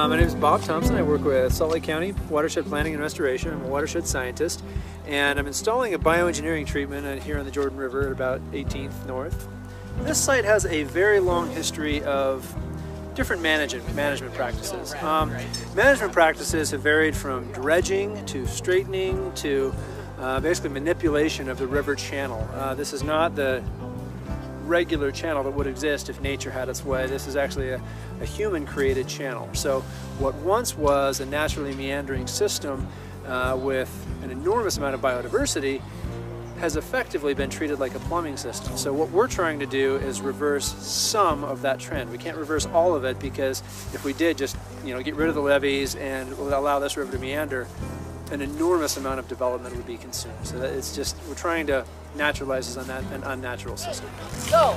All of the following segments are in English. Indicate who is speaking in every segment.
Speaker 1: My name is Bob Thompson. I work with Salt Lake County Watershed Planning and Restoration. I'm a watershed scientist, and I'm installing a bioengineering treatment here on the Jordan River at about 18th North. This site has a very long history of different management practices. Management practices have varied from dredging to straightening to basically manipulation of the river channel. This is not the regular channel that would exist if nature had its way. This is actually a human-created channel. So what once was a naturally meandering system with an enormous amount of biodiversity has effectively been treated like a plumbing system. So what we're trying to do is reverse some of that trend. We can't reverse all of it, because if we did just get rid of the levees and allow this river to meander, an enormous amount of development would be consumed. So that it's just, we're trying to naturalize an unnatural system.
Speaker 2: So,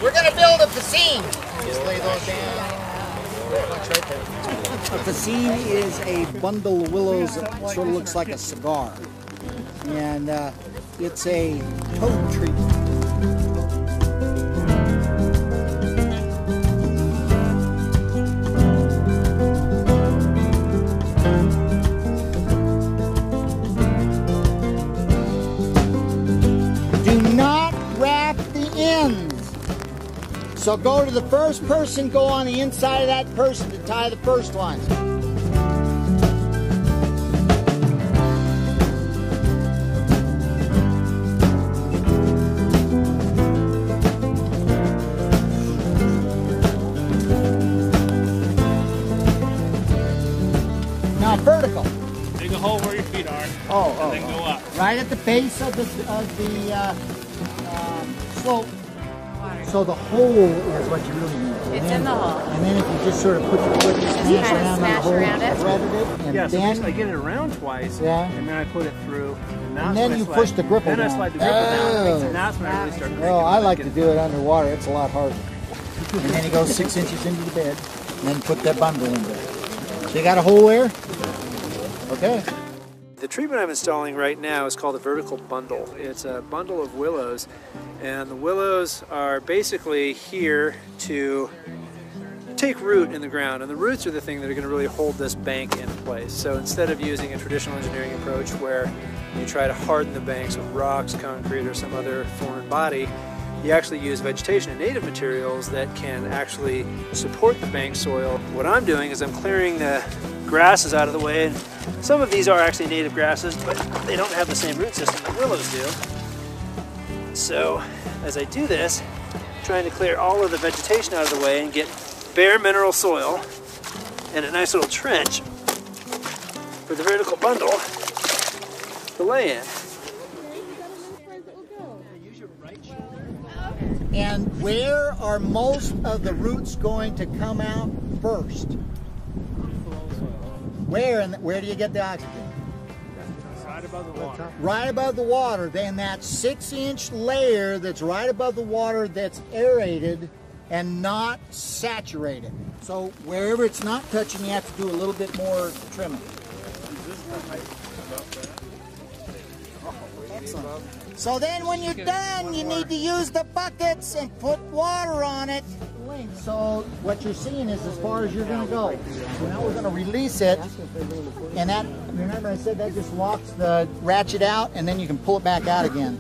Speaker 2: we're going to build a piscine. Just lay those down.
Speaker 3: A piscine is a bundle of willows that sort of looks like a cigar. And it's a toad treatment. So go to the first person, go on the inside of that person to tie the first one. Now vertical.
Speaker 4: Dig a hole where your feet are. And then go up.
Speaker 3: Right at the base of the slope. So the hole is what you really need.
Speaker 5: It's in the hole.
Speaker 3: And then if you just sort of put your foot and smash around the hole, threaded it, and
Speaker 1: yeah,
Speaker 3: then
Speaker 1: so I get it around twice,
Speaker 3: and
Speaker 1: then I put it through,
Speaker 3: and then you push the gripple down.
Speaker 1: Then I slide the gripple down, and that's when I really start.
Speaker 3: Well, I like to do it underwater. It's a lot harder. And then you go 6 inches into the bed, and then put that bundle in there. So you got a hole there? Okay.
Speaker 1: The treatment I'm installing right now is called a vertical bundle. It's a bundle of willows, and the willows are basically here to take root in the ground, and the roots are the thing that are going to really hold this bank in place. So instead of using a traditional engineering approach where you try to harden the banks with rocks, concrete, or some other foreign body, you actually use vegetation and native materials that can actually support the bank soil. What I'm doing is I'm clearing the grasses out of the way, and some of these are actually native grasses, but they don't have the same root system that willows do. So as I do this, I'm trying to clear all of the vegetation out of the way and get bare mineral soil and a nice little trench for the vertical bundle to lay in.
Speaker 3: And where are most of the roots going to come out first? Where do you get the oxygen?
Speaker 4: Right above the water.
Speaker 3: Right above the water. Then that 6-inch layer that's right above the water, that's aerated and not saturated. So wherever it's not touching, you have to do a little bit more trimming. Excellent. So then when you're done, you need to use the buckets and put water on it. So what you're seeing is as far as you're going to go. So now we're going to release it, and that, remember I said that just locks the ratchet out, and then you can pull it back out again.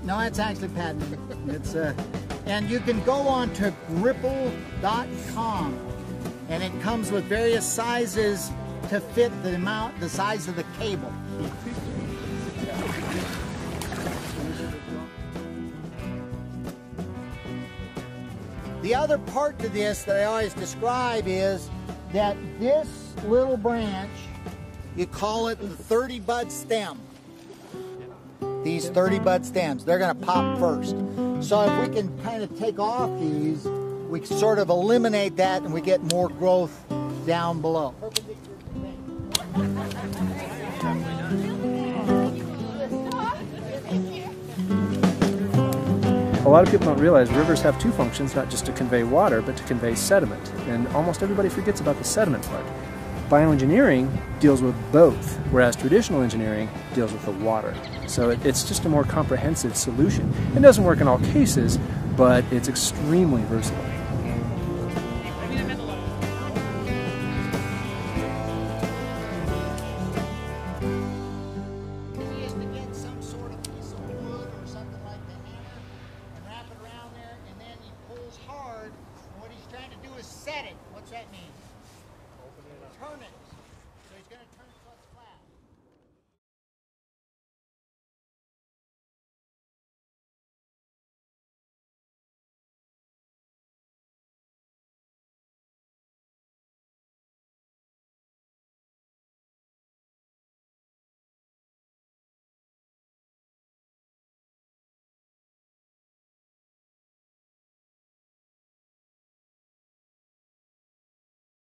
Speaker 3: No, it's actually patented. It's and you can go on to gripple.com, and it comes with various sizes to fit the size of the cable. The other part to this that I always describe is that this little branch, you call it the 30 bud stem. These 30 bud stems, they're going to pop first. So if we can kind of take off these, we sort of eliminate that and we get more growth down below.
Speaker 1: A lot of people don't realize rivers have two functions, not just to convey water, but to convey sediment. And almost everybody forgets about the sediment part. Bioengineering deals with both, whereas traditional engineering deals with the water. So it's just a more comprehensive solution. It doesn't work in all cases, but it's extremely versatile.
Speaker 3: He is to get some sort of piece of wood or something like the hammer and wrap it around there, and then he pulls hard. And what he's trying to do is set it. What's that mean? Open it up. Turn it.